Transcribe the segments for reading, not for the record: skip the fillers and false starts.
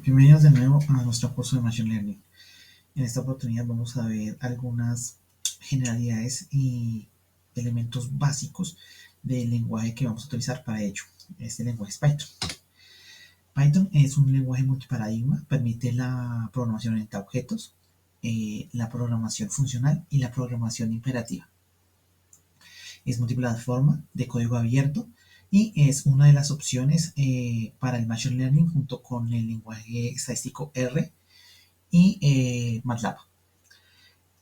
Bienvenidos de nuevo a nuestro curso de Machine Learning. En esta oportunidad vamos a ver algunas generalidades y elementos básicos del lenguaje que vamos a utilizar para ello. Este lenguaje es Python. Python es un lenguaje multiparadigma, permite la programación orientada a objetos, la programación funcional y la programación imperativa. Es multiplataforma, de código abierto, y es una de las opciones para el Machine Learning junto con el lenguaje estadístico R y MATLAB.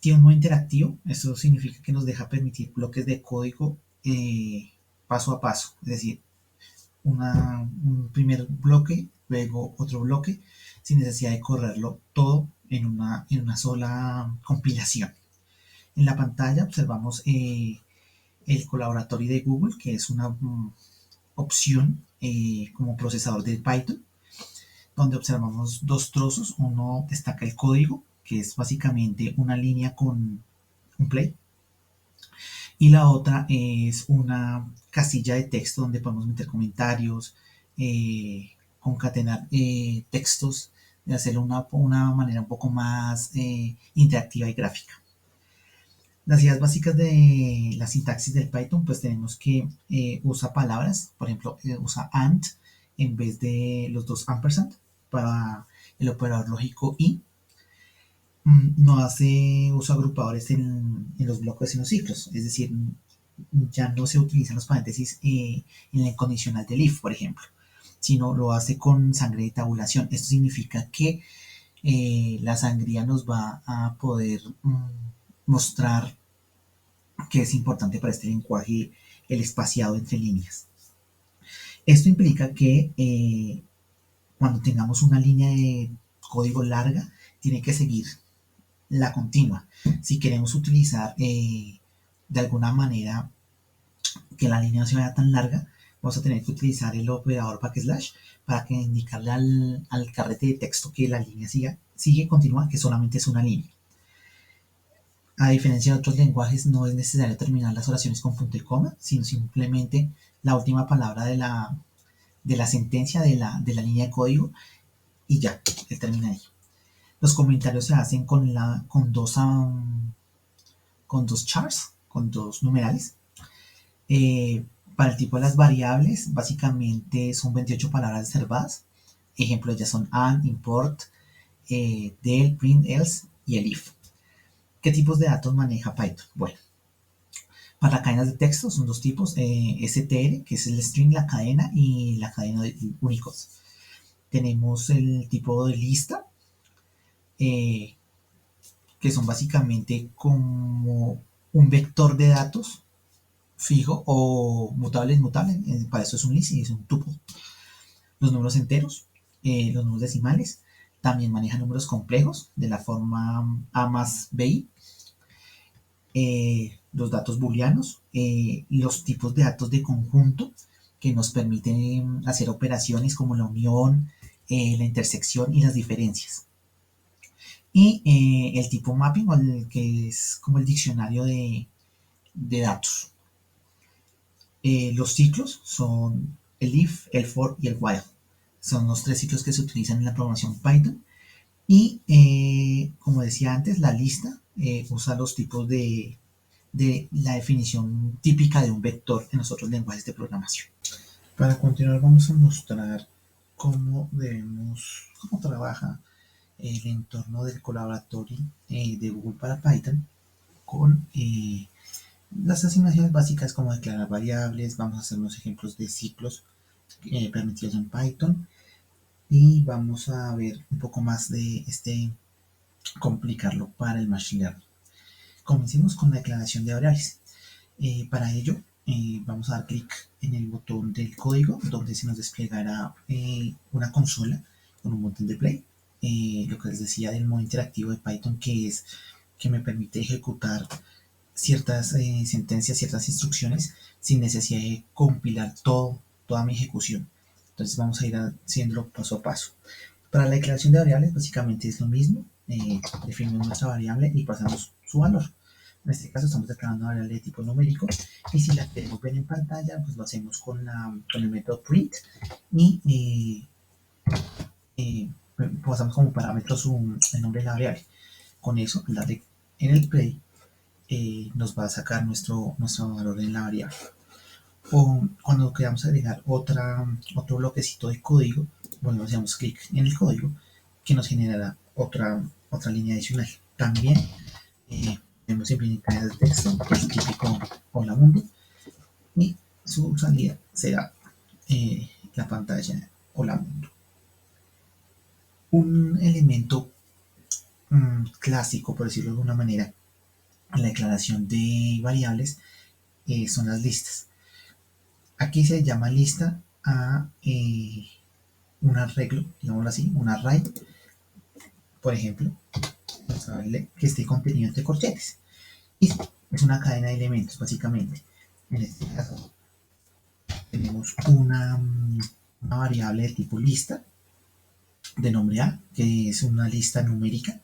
Tiene un modo interactivo, esto significa que nos deja permitir bloques de código paso a paso, es decir, un primer bloque, luego otro bloque, sin necesidad de correrlo todo en una sola compilación. En la pantalla observamos el colaboratorio de Google, que es una opción como procesador de Python, donde observamos dos trozos. Uno destaca el código, que es básicamente una línea con un play, y la otra es una casilla de texto donde podemos meter comentarios, concatenar textos, de hacerlo una manera un poco más interactiva y gráfica. Las ideas básicas de la sintaxis del Python, pues tenemos que usa palabras, por ejemplo, usa AND en vez de los dos ampersand para el operador lógico y. No hace uso agrupadores en los bloques y en los ciclos, es decir, ya no se utilizan los paréntesis en el condicional del if, por ejemplo, sino lo hace con sangre de tabulación. Esto significa que la sangría nos va a poder mostrar que es importante para este lenguaje el espaciado entre líneas. Esto implica que cuando tengamos una línea de código larga, tiene que seguir la continua. Si queremos utilizar de alguna manera que la línea no se vaya tan larga, vamos a tener que utilizar el operador backslash para que indicarle al carrete de texto que la línea sigue continua, que solamente es una línea. A diferencia de otros lenguajes, no es necesario terminar las oraciones con punto y coma, sino simplemente la última palabra de la sentencia de la línea de código y ya, él termina ahí. Los comentarios se hacen con dos chars, con dos numerales. Para el tipo de las variables, básicamente son 28 palabras reservadas. Ejemplos ya son and, import, del, print, else y el if. ¿Qué tipos de datos maneja Python? Bueno, para cadenas de texto son dos tipos, str, que es el string, la cadena, y la cadena de únicos. Tenemos el tipo de lista, que son básicamente como un vector de datos fijo o mutable, para eso es un list y es un tuple. Los números enteros, los números decimales, también manejan números complejos de la forma A más BI, los datos booleanos, los tipos de datos de conjunto que nos permiten hacer operaciones como la unión, la intersección y las diferencias. Y el tipo mapping, que es como el diccionario de datos. Los ciclos son el if, el for y el while. Son los tres ciclos que se utilizan en la programación Python. Y como decía antes, la lista usa los tipos de la definición típica de un vector en los otros lenguajes de programación. Para continuar vamos a mostrar cómo trabaja el entorno del colaboratorio de Google para Python con las asignaciones básicas como declarar variables. Vamos a hacer unos ejemplos de ciclos permitidos en Python y vamos a ver un poco más de complicarlo para el Machine Learning. Comencemos con la declaración de variables. Para ello vamos a dar clic en el botón del código donde se nos desplegará una consola con un botón de play. Lo que les decía del modo interactivo de Python, que me permite ejecutar ciertas sentencias, ciertas instrucciones sin necesidad de compilar toda mi ejecución. Entonces vamos a ir haciéndolo paso a paso. Para la declaración de variables básicamente es lo mismo. Definimos nuestra variable y pasamos su valor. En este caso estamos declarando una variable de tipo numérico y si la queremos ver en pantalla, pues lo hacemos con el método print y pasamos como parámetros el nombre de la variable. Con eso, al darle en el play, nos va a sacar nuestro valor en la variable. O cuando queramos agregar otro bloquecito de código, bueno, hacemos clic en el código que nos generará otra línea adicional. También podemos implementar el texto, que es el típico hola mundo, y su salida será la pantalla hola mundo. Un elemento clásico, por decirlo de alguna manera, en la declaración de variables son las listas. Aquí se llama lista a un arreglo, digámoslo así, un array, por ejemplo, vamos a darle que esté contenido entre corchetes. Y es una cadena de elementos, básicamente. En este caso, tenemos una variable de tipo lista, de nombre A, que es una lista numérica.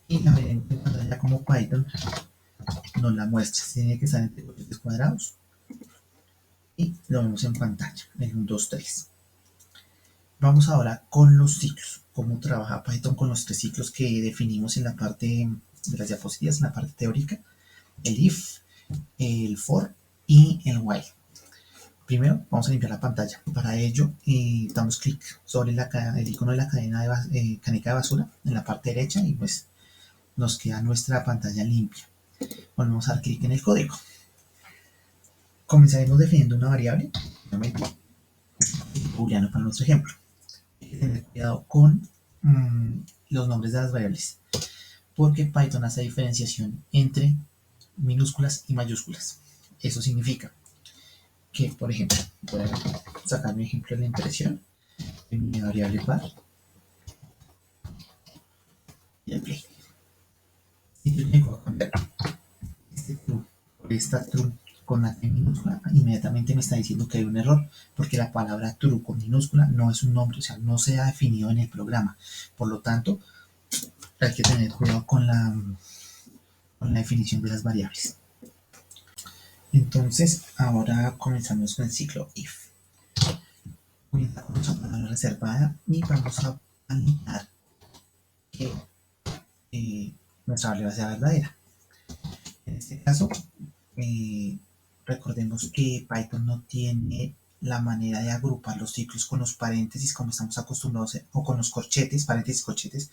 Y la veremos en pantalla como Python nos la muestra. Tiene que estar entre corchetes cuadrados. Y lo vemos en pantalla, en un 2, 3. Vamos ahora con los ciclos. Cómo trabaja Python con los 3 ciclos que definimos en la parte de las diapositivas, en la parte teórica. El if, el for y el while. Primero vamos a limpiar la pantalla. Para ello damos clic sobre el icono de la caneca de basura en la parte derecha y pues nos queda nuestra pantalla limpia. Volvemos a dar clic en el código. Comenzaremos definiendo una variable, obviamente, booleano para nuestro ejemplo. Hay que tener cuidado con los nombres de las variables, porque Python hace diferenciación entre minúsculas y mayúsculas. Eso significa que, por ejemplo, voy a sacar mi ejemplo de la impresión de mi variable var y el play. Y yo tengo que cambiar este true por esta true con la T minúscula, inmediatamente me está diciendo que hay un error, porque la palabra true con minúscula no es un nombre, o sea, no se ha definido en el programa. Por lo tanto, hay que tener cuidado con la definición de las variables. Entonces, ahora comenzamos con el ciclo if. Comienza con nuestra palabra reservada y vamos a validar que nuestra variable sea verdadera. En este caso, recordemos que Python no tiene la manera de agrupar los ciclos con los paréntesis como estamos acostumbrados, o con los corchetes, paréntesis, corchetes,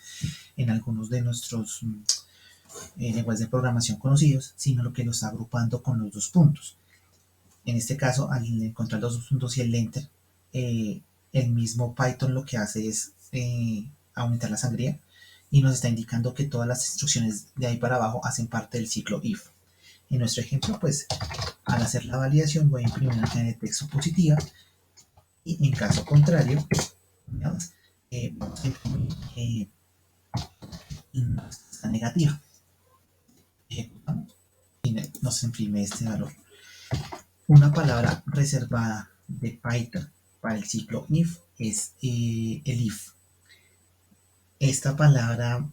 en algunos de nuestros lenguajes de programación conocidos, sino lo que lo está agrupando con los 2 puntos. En este caso, al encontrar los 2 puntos y el enter, el mismo Python lo que hace es aumentar la sangría y nos está indicando que todas las instrucciones de ahí para abajo hacen parte del ciclo if. En nuestro ejemplo, pues, al hacer la validación voy a imprimir una cadena de texto positiva y en caso contrario, vamos a imprimir una negativa. Ejecutamos y nos imprime este valor. Una palabra reservada de Python para el ciclo if es el if. Esta palabra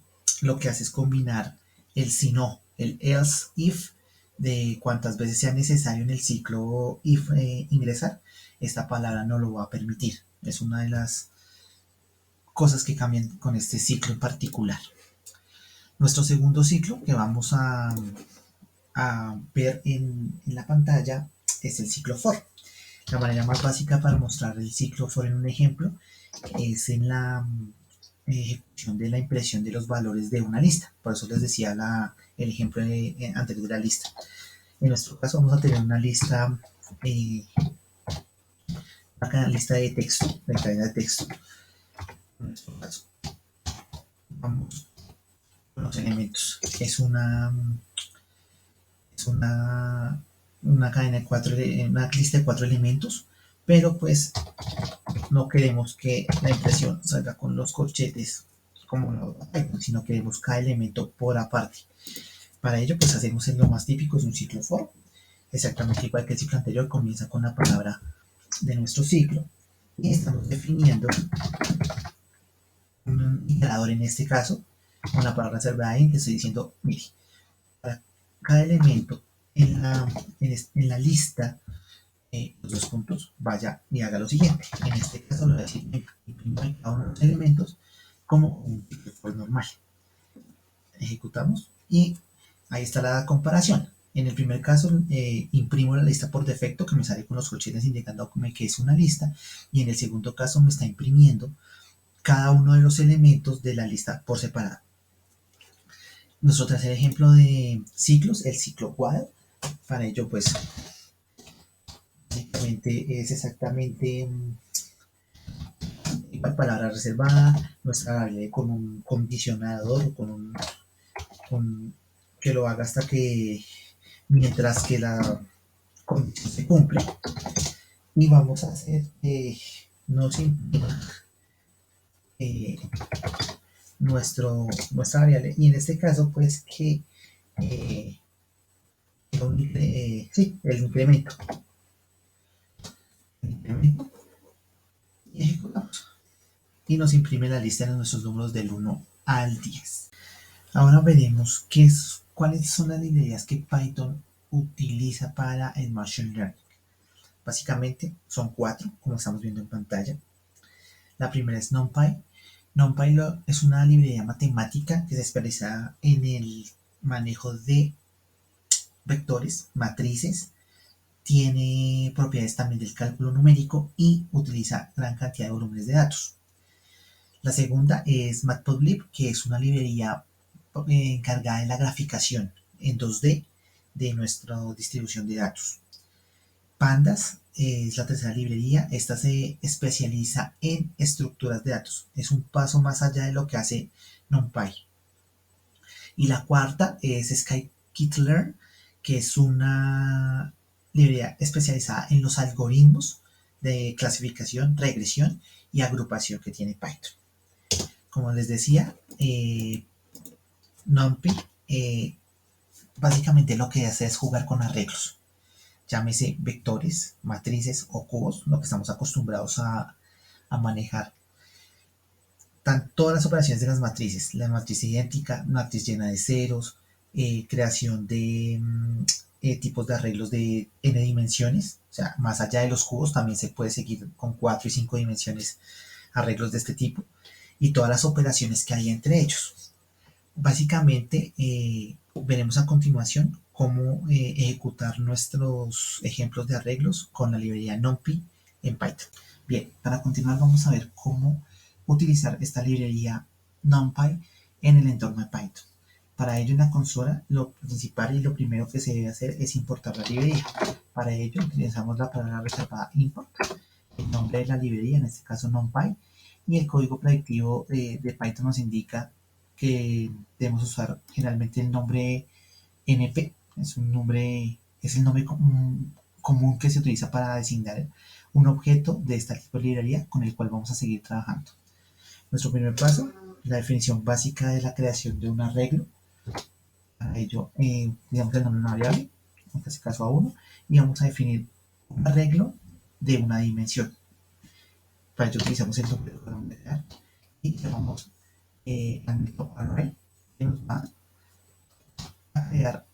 lo que hace es combinar el si no, el else if, de cuantas veces sea necesario en el ciclo if ingresar. Esta palabra no lo va a permitir. Es una de las cosas que cambian con este ciclo en particular. Nuestro segundo ciclo que vamos a ver en la pantalla es el ciclo for. La manera más básica para mostrar el ciclo for en un ejemplo es en la ejecución de la impresión de los valores de una lista. Por eso les decía el ejemplo anterior de la lista. En nuestro caso vamos a tener una lista de texto, de cadena de texto. En nuestro caso, vamos con los elementos. Es una cadena de una lista de 4 elementos, pero pues no queremos que la impresión salga con los corchetes como sino queremos cada elemento por aparte. Para ello, pues hacemos lo más típico, es un ciclo for, exactamente igual que el ciclo anterior, comienza con la palabra de nuestro ciclo y estamos definiendo un iterador en este caso, con la palabra reservada en que estoy diciendo, mire, para cada elemento en la lista los dos puntos, vaya y haga lo siguiente. En este caso lo voy a decir, imprime cada uno de los elementos como un ciclo for normal. Ejecutamos y ahí está la comparación. En el primer caso, imprimo la lista por defecto que me sale con los corchetes indicando que es una lista, y en el segundo caso me está imprimiendo cada uno de los elementos de la lista por separado. Nuestro tercer ejemplo de ciclos, el ciclo while. Para ello, pues, básicamente es exactamente igual, palabra reservada, nuestra variable con un condicionador o con que lo haga hasta que, mientras que la condición se cumple. Y vamos a hacer no imprima eh, nuestra variable, y en este caso pues que eh, sí, el incremento, y ejecutamos y nos imprime la lista de nuestros números del 1 al 10. Ahora veremos cuáles son las librerías que Python utiliza para el Machine Learning. Básicamente son 4, como estamos viendo en pantalla. La primera es NumPy. NumPy es una librería matemática que se especializa en el manejo de vectores, matrices, tiene propiedades también del cálculo numérico y utiliza gran cantidad de volúmenes de datos. La segunda es Matplotlib, que es una librería encargada de la graficación en 2D de nuestra distribución de datos. Pandas es la tercera librería. Esta se especializa en estructuras de datos. Es un paso más allá de lo que hace NumPy. Y la cuarta es Scikit-learn, que es una librería especializada en los algoritmos de clasificación, regresión y agrupación que tiene Python. Como les decía, NumPy básicamente lo que hace es jugar con arreglos. Llámese vectores, matrices o cubos, lo que estamos acostumbrados a manejar. Todas las operaciones de las matrices, la matriz idéntica, matriz llena de ceros, creación de tipos de arreglos de n dimensiones, o sea, más allá de los cubos también se puede seguir con 4 y 5 dimensiones arreglos de este tipo, y todas las operaciones que hay entre ellos. Básicamente veremos a continuación cómo ejecutar nuestros ejemplos de arreglos con la librería NumPy en Python. Bien, para continuar vamos a ver cómo utilizar esta librería NumPy en el entorno de Python. Para ello en la consola lo principal y lo primero que se debe hacer es importar la librería. Para ello utilizamos la palabra reservada import, el nombre de la librería, en este caso NumPy, y el código predictivo de Python nos indica que debemos usar generalmente el nombre np, es el nombre común que se utiliza para designar un objeto de esta tipo de librería con el cual vamos a seguir trabajando. Nuestro primer paso, la definición básica de la creación de un arreglo. Para ello, digamos el nombre de una variable, en este caso A1, y vamos a definir un arreglo de una dimensión. Para ello utilizamos el nombre de y llamamos al método array, que nos va a crear,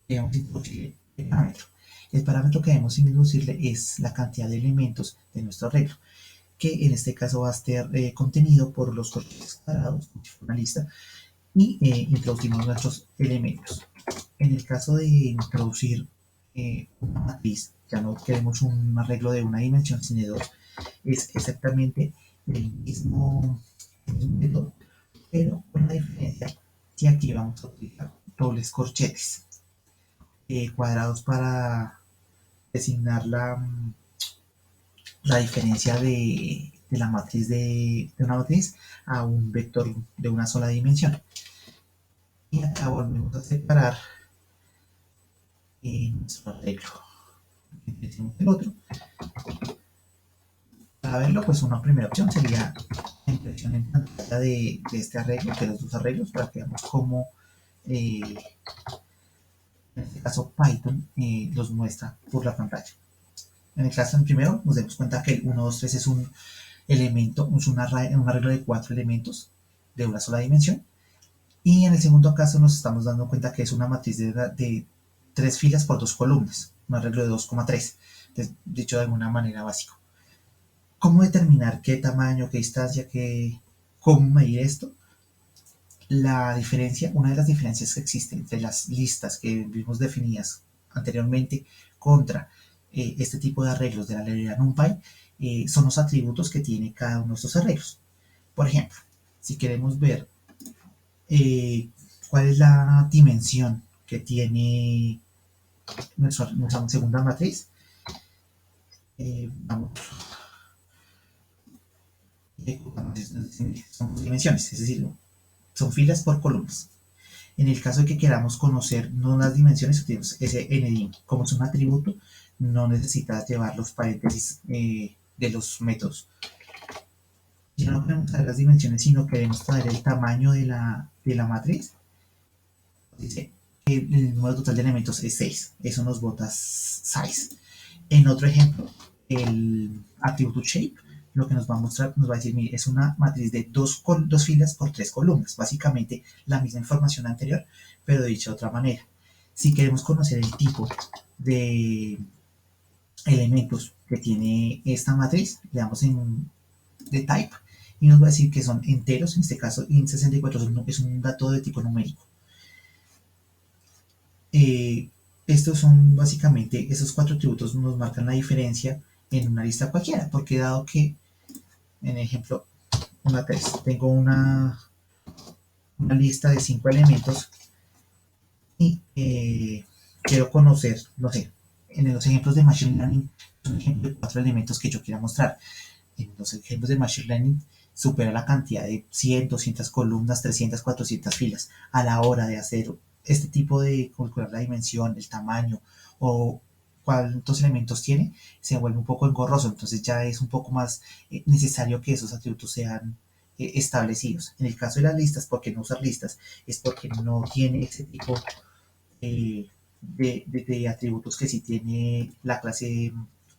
digamos, introducir el parámetro. El parámetro que debemos introducirle es la cantidad de elementos de nuestro arreglo, que en este caso va a estar contenido por los corchetes cuadrados, una lista, y introducimos nuestros elementos. En el caso de introducir una matriz, ya no queremos un arreglo de una dimensión, sino de dos, es exactamente el mismo método, pero con la diferencia que aquí vamos a utilizar dobles corchetes cuadrados para designar la diferencia de la matriz de una matriz a un vector de una sola dimensión. Y acá volvemos a separar nuestro arreglo. Empecemos el otro. Para verlo, pues una primera opción sería la impresión en pantalla de este arreglo, de los dos arreglos, para que veamos cómo en este caso Python los muestra por la pantalla. En el caso del primero, nos damos cuenta que el 1, 2, 3 es un elemento, es un arreglo de 4 elementos de una sola dimensión. Y en el segundo caso nos estamos dando cuenta que es una matriz de 3 filas por 2 columnas. un arreglo de 2,3, dicho de alguna manera básico. ¿Cómo determinar qué tamaño, qué distancia, cómo medir esto? La diferencia, una de las diferencias que existen entre las listas que vimos definidas anteriormente contra este tipo de arreglos de la librería NumPy son los atributos que tiene cada uno de estos arreglos. Por ejemplo, si queremos ver cuál es la dimensión que tiene nuestra segunda matriz, vamos, son dimensiones, es decir, son filas por columnas. En el caso de que queramos conocer no las dimensiones, utilizamos ese NDIM. Como es un atributo, no necesitas llevar los paréntesis de los métodos. Si no queremos saber las dimensiones, sino queremos saber el tamaño de la matriz, dice que el número total de elementos es 6. Eso nos bota size. En otro ejemplo, el atributo shape lo que nos va a mostrar, nos va a decir, mire, es una matriz de dos filas por tres columnas, básicamente la misma información anterior, pero dicha de otra manera. Si queremos conocer el tipo de elementos que tiene esta matriz, le damos en de type y nos va a decir que son enteros, en este caso int64 es un dato de tipo numérico. Estos son básicamente, esos cuatro atributos nos marcan la diferencia en una lista cualquiera, porque dado que, en ejemplo, una 3, tengo una lista de 5 elementos y quiero conocer, no sé, en los ejemplos de Machine Learning, son ejemplos de 4 elementos que yo quiera mostrar. En los ejemplos de Machine Learning supera la cantidad de 100, 200 columnas, 300, 400 filas a la hora de hacer este tipo de calcular la dimensión, el tamaño o cuántos elementos tiene, se vuelve un poco engorroso, entonces ya es un poco más necesario que esos atributos sean establecidos. En el caso de las listas, ¿por qué no usar listas? Es porque no tiene ese tipo de atributos que sí tiene la clase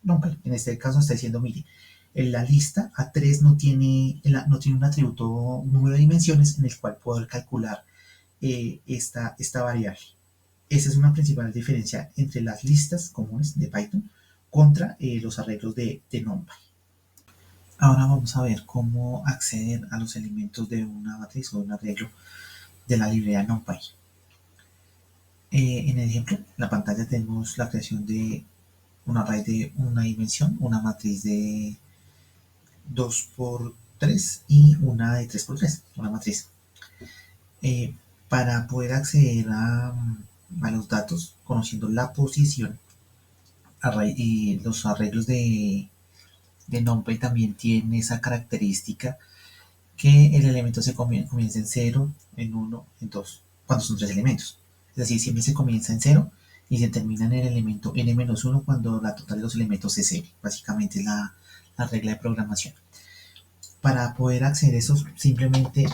NumPy. En este caso está diciendo, mire, en la lista A3 no tiene un atributo un número de dimensiones en el cual poder calcular esta variable. Esa es una principal diferencia entre las listas comunes de Python contra los arreglos de NumPy. Ahora vamos a ver cómo acceder a los elementos de una matriz o de un arreglo de la librería NumPy. En el ejemplo, en la pantalla tenemos la creación de un array de una dimensión, una matriz de 2x3 y una de 3x3, una matriz. Para poder acceder a los datos, conociendo la posición, los arreglos de NumPy también tienen esa característica que el elemento se comienza en 0, en 1, en 2, cuando son tres elementos. Es decir, siempre se comienza en 0 y se termina en el elemento n-1 cuando la total de los elementos es 0. Básicamente es la regla de programación. Para poder acceder a eso, simplemente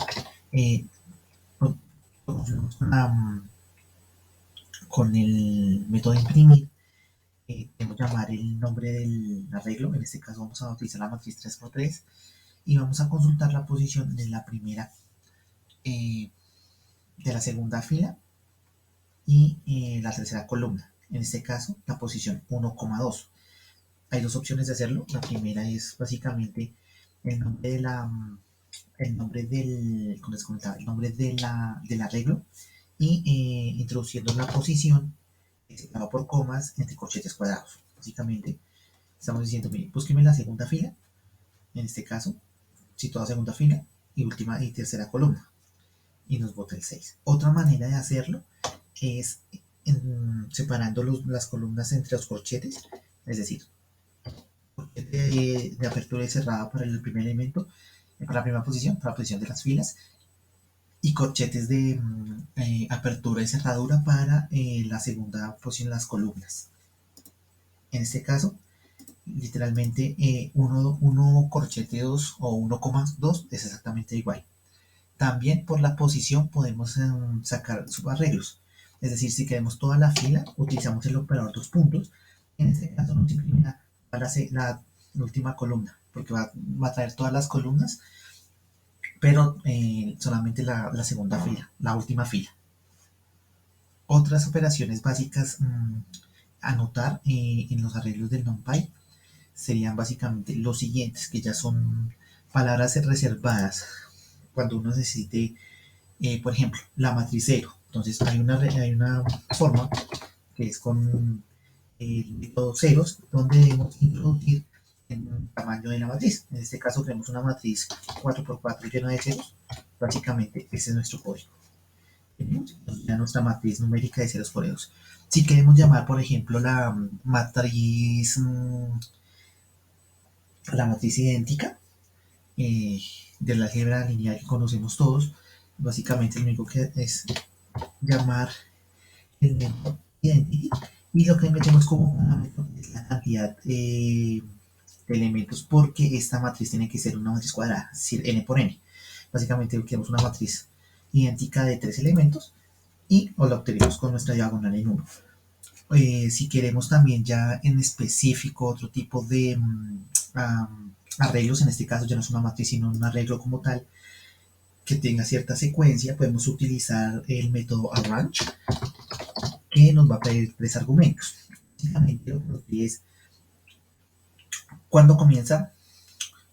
con el método imprimir, debemos llamar el nombre del arreglo. En este caso vamos a utilizar la matriz 3x3 y vamos a consultar la posición de la primera, de la segunda fila y la tercera columna. En este caso, la posición 1,2. Hay dos opciones de hacerlo. La primera es básicamente el nombre el nombre del, como les comentaba, el nombre del arreglo y introduciendo la posición separado por comas entre corchetes cuadrados. Básicamente estamos diciendo, mire, búsqueme la segunda fila, en este caso, situada segunda fila y última y tercera columna y nos bota el 6. Otra manera de hacerlo es separando las columnas entre los corchetes, es decir, corchete de apertura y cerrada para el primer elemento, para la primera posición, para la posición de las filas, y corchetes de apertura y cerradura para la segunda posición, las columnas. En este caso, literalmente 1 corchete 2 o 1,2 es exactamente igual. También por la posición podemos sacar subarreglos. Es decir, si queremos toda la fila, utilizamos el operador dos puntos. En este caso nos imprime la última columna, porque va a traer todas las columnas, pero solamente la segunda fila, la última fila. Otras operaciones básicas anotar en los arreglos del NumPy serían básicamente los siguientes, que ya son palabras reservadas cuando uno necesite, por ejemplo, la matriz cero. Entonces hay una forma que es con el método ceros, donde debemos introducir el tamaño de la matriz. En este caso tenemos una matriz 4x4 llena de ceros. Básicamente ese es nuestro código. Tenemos ya nuestra matriz numérica de ceros por ceros. Si queremos llamar, por ejemplo, la matriz idéntica de la álgebra lineal que conocemos todos, básicamente lo único que es llamar el método identity y lo que metemos como parámetro es la cantidad de elementos, porque esta matriz tiene que ser una matriz cuadrada, es decir, n por n. Básicamente queremos una matriz idéntica de 3 elementos y o la obtenemos con nuestra diagonal en 1. Si queremos también ya en específico otro tipo de arreglos, en este caso ya no es una matriz sino un arreglo como tal que tenga cierta secuencia, podemos utilizar el método arrange, que nos va a pedir 3 argumentos. Básicamente lo que nos pide es cuándo comienza,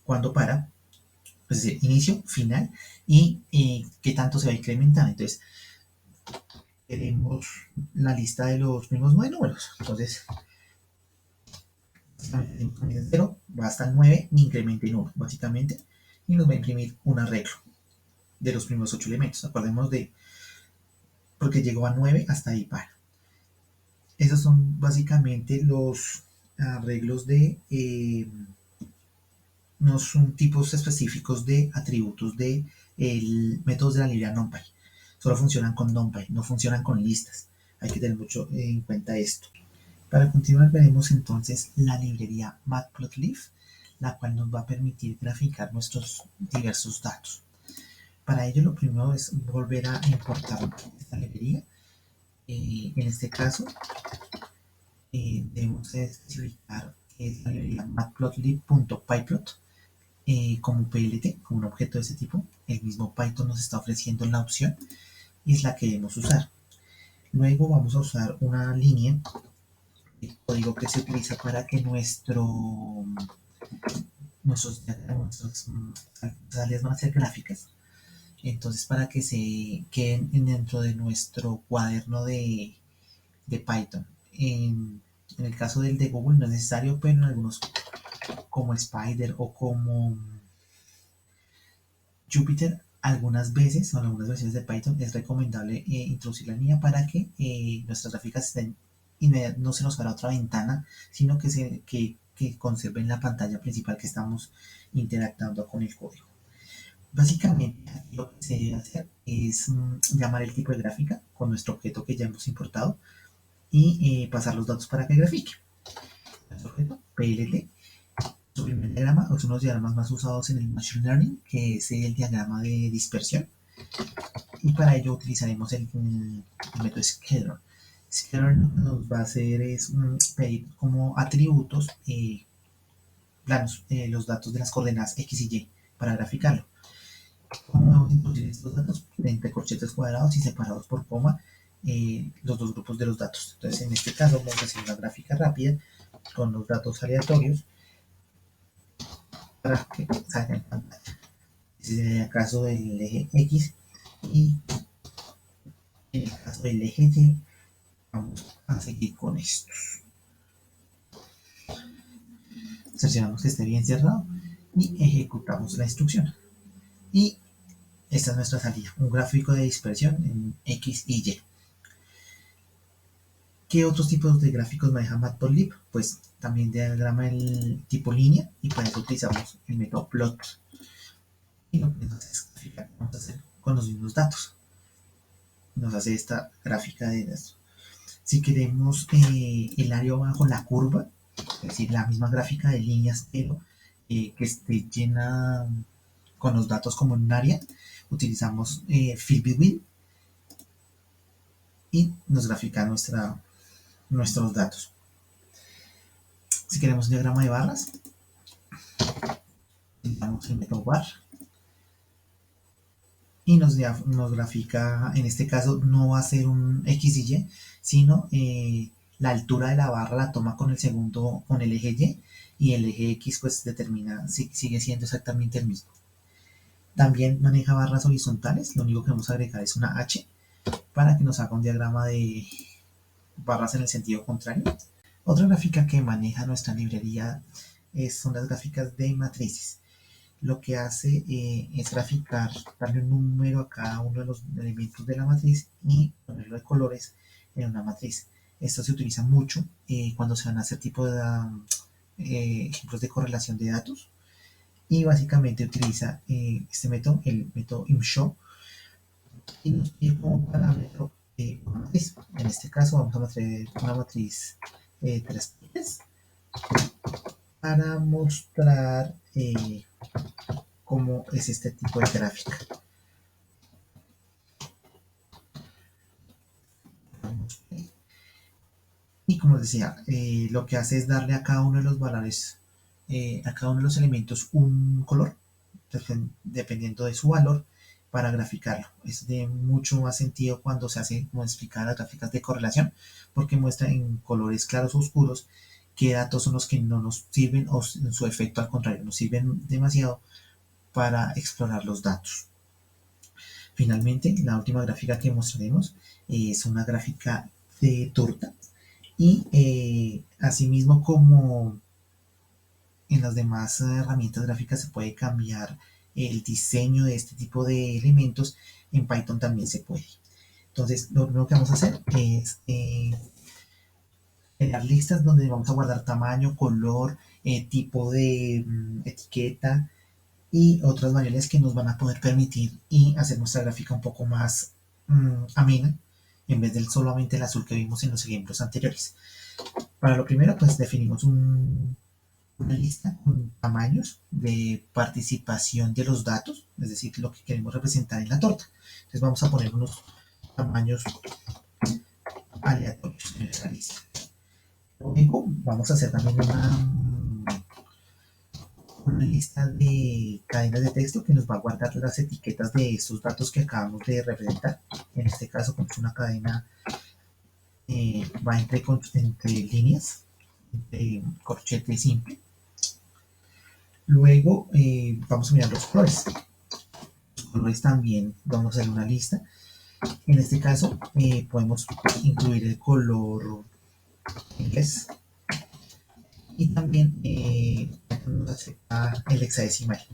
cuándo para, es decir, inicio, final, y qué tanto se va a incrementar. Entonces, queremos la lista de los mismos 9 números. Entonces, comienza en 0, va hasta el 9 y incrementa en 1, básicamente, y nos va a imprimir un arreglo de los primeros 8 elementos. Acordemos de, porque llegó a 9 hasta ahí para. Esos son básicamente los arreglos de no son tipos específicos de atributos de métodos de la librería NumPy. Solo funcionan con NumPy, no funcionan con listas. Hay que tener mucho en cuenta esto. Para continuar veremos entonces la librería Matplotlib, la cual nos va a permitir graficar nuestros diversos datos. Para ello lo primero es volver a importar esta librería. En este caso debemos especificar que es la librería matplotlib.pyplot como PLT, como un objeto de ese tipo. El mismo Python nos está ofreciendo la opción y es la que debemos usar. Luego vamos a usar una línea de código que se utiliza para que nuestras salidas van a ser gráficas. Entonces, para que se queden dentro de nuestro cuaderno de Python. En el caso del de Google no es necesario, pero en algunos como Spider o como Jupyter, algunas veces o en algunas versiones de Python es recomendable introducir la línea para que nuestras gráficas estén no se nos abra otra ventana, sino que conserven la pantalla principal que estamos interactuando con el código. Básicamente lo que se debe hacer es llamar el tipo de gráfica con nuestro objeto que ya hemos importado y pasar los datos para que grafique. Nuestro objeto PLT, su primer diagrama es uno de los diagramas más usados en el Machine Learning, que es el diagrama de dispersión. Y para ello utilizaremos el método scalar. Scalar nos va a hacer es pedir como atributos planos los datos de las coordenadas X y Y para graficarlo. ¿Cómo vamos a introducir estos datos? Entre corchetes cuadrados y separados por coma los dos grupos de los datos. Entonces, en este caso, vamos a hacer una gráfica rápida con los datos aleatorios para que salga en pantalla. Ese es el caso del eje X y en el caso del eje Y vamos a seguir con estos. Seleccionamos que esté bien cerrado y ejecutamos la instrucción. Y esta es nuestra salida, un gráfico de dispersión en X y Y. ¿Qué otros tipos de gráficos maneja Matplotlib? Pues también diagrama el tipo línea y para eso utilizamos el método plot. Y lo que nos hace es graficar, vamos a hacer con los mismos datos. Nos hace esta gráfica de datos. Si queremos el área bajo la curva, es decir, la misma gráfica de líneas, pero que esté llena con los datos como en un área, utilizamos Fill Between y nos grafica nuestros datos. Si queremos un diagrama de barras, utilizamos el método bar y nos grafica, en este caso no va a ser un X y Y, sino la altura de la barra la toma con el segundo, con el eje y el eje X pues determina si sigue siendo exactamente el mismo. También maneja barras horizontales, lo único que vamos a agregar es una H para que nos haga un diagrama de barras en el sentido contrario. Otra gráfica que maneja nuestra librería son las gráficas de matrices. Lo que hace es graficar, darle un número a cada uno de los elementos de la matriz y ponerlo de colores en una matriz. Esto se utiliza mucho cuando se van a hacer tipo de ejemplos de correlación de datos y básicamente utiliza este método, el método imshow, y nos pide como parámetro una matriz. En este caso vamos a mostrar una matriz 3 partes para mostrar cómo es este tipo de gráfica. Y como les decía, lo que hace es darle a cada uno de los valores, a cada uno de los elementos un color, dependiendo de su valor, para graficarlo. Es de mucho más sentido cuando se hace, como explicar, las gráficas de correlación, porque muestra en colores claros o oscuros qué datos son los que no nos sirven o en su efecto al contrario, nos sirven demasiado para explorar los datos. Finalmente, la última gráfica que mostraremos es una gráfica de torta y asimismo como en las demás herramientas gráficas se puede cambiar el diseño de este tipo de elementos, en Python también se puede. Entonces, lo primero que vamos a hacer es crear listas donde vamos a guardar tamaño, color, tipo de etiqueta y otras variables que nos van a poder permitir y hacer nuestra gráfica un poco más amena en vez del solamente el azul que vimos en los ejemplos anteriores. Para lo primero, pues definimos una lista con tamaños de participación de los datos, es decir, lo que queremos representar en la torta. Entonces vamos a poner unos tamaños aleatorios en esta lista. Luego vamos a hacer también una lista de cadenas de texto que nos va a guardar las etiquetas de estos datos que acabamos de representar. En este caso, como es una cadena, va entre líneas, entre corchete simple. Luego vamos a mirar los colores. Los colores también vamos a hacer una lista. En este caso podemos incluir el color inglés y también nos acepta el hexadecimal.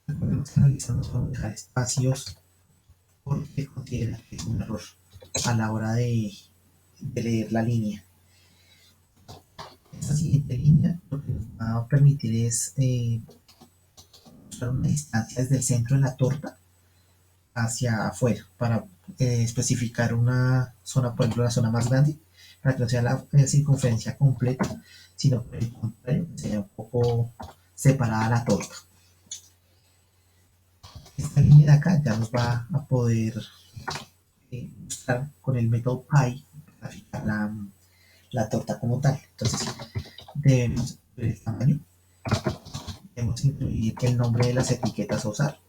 Recordemos que en la lista nos podemos dejar espacios porque considera que es un error a la hora de leer la línea. Esta siguiente línea lo que nos va a permitir es mostrar una distancia desde el centro de la torta hacia afuera para especificar una zona, por ejemplo, la zona más grande, para que no sea la circunferencia completa, sino por el contrario, que sea un poco separada la torta. Esta línea de acá ya nos va a poder mostrar con el método py graficar la torta como tal. Entonces debemos ver el tamaño, debemos incluir el nombre de las etiquetas a usar,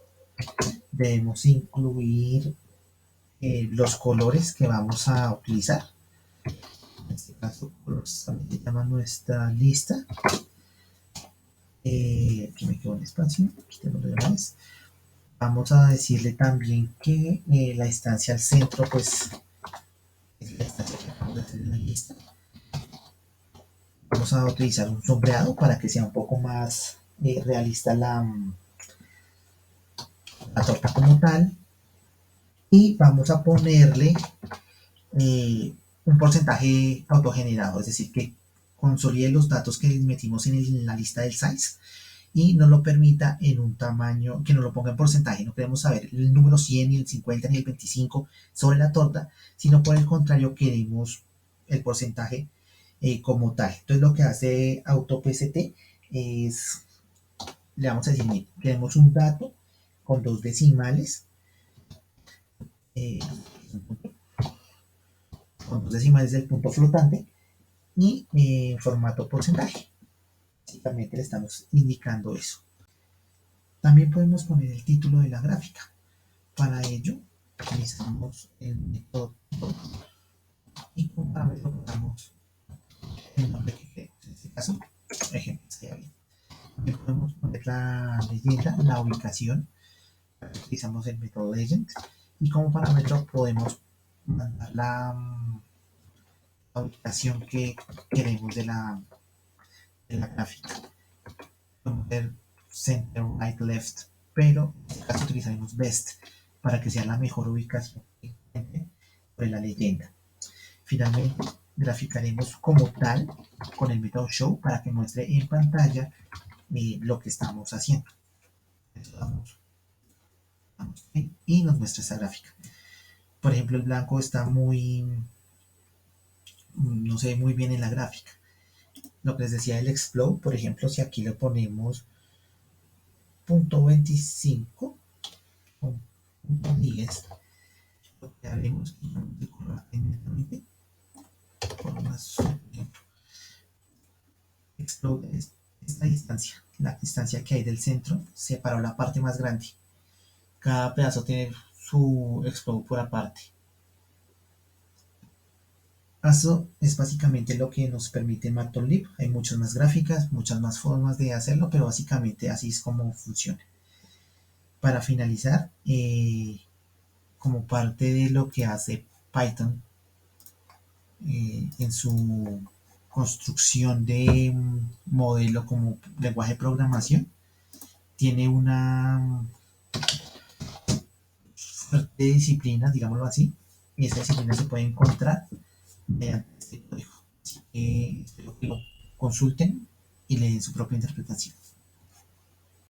debemos incluir los colores que vamos a utilizar. En este caso, colores también se llama nuestra lista. Aquí me quedó un espacio, aquí tengo los demás. Vamos a decirle también que la distancia al centro, pues, es la distancia que acabamos de hacer en la lista. Vamos a utilizar un sombreado para que sea un poco más realista la torta como tal. Y vamos a ponerle un porcentaje autogenerado, es decir, que consolide los datos que metimos en la lista del size y no lo permita en un tamaño, que no lo ponga en porcentaje. No queremos saber el número 100, ni el 50, ni el 25 sobre la torta, sino por el contrario queremos el porcentaje como tal. Entonces lo que hace AutoPST es, le vamos a decir, mira, queremos un dato con dos decimales, con dos decimales del punto flotante y en formato porcentaje. Básicamente le estamos indicando eso. También podemos poner el título de la gráfica. Para ello utilizamos el método y como parámetro usamos el nombre que queremos. En este caso, ejemplo, estaría bien. También podemos poner la leyenda, la ubicación. Utilizamos el método legend y como parámetro podemos mandar la ubicación que queremos de la gráfica. Podemos ver center, right, left, pero en este caso utilizaremos best para que sea la mejor ubicación sobre la leyenda. Finalmente, graficaremos como tal con el método show para que muestre en pantalla lo que estamos haciendo. Y nos muestra esta gráfica. Por ejemplo, el blanco está no se ve muy bien en la gráfica. Lo que les decía del explode, por ejemplo, si aquí le ponemos .25 o .10, lo que haremos inmediatamente por más explode es esta distancia, la distancia que hay del centro separó la parte más grande. Cada pedazo tiene su explode por aparte. Eso es básicamente lo que nos permite Matplotlib. Hay muchas más gráficas, muchas más formas de hacerlo, pero básicamente así es como funciona. Para finalizar, como parte de lo que hace Python en su construcción de un modelo como lenguaje de programación, tiene una fuerte disciplina, digámoslo así, y esta disciplina se puede encontrar mediante este código. Así que espero que lo consulten y le den su propia interpretación.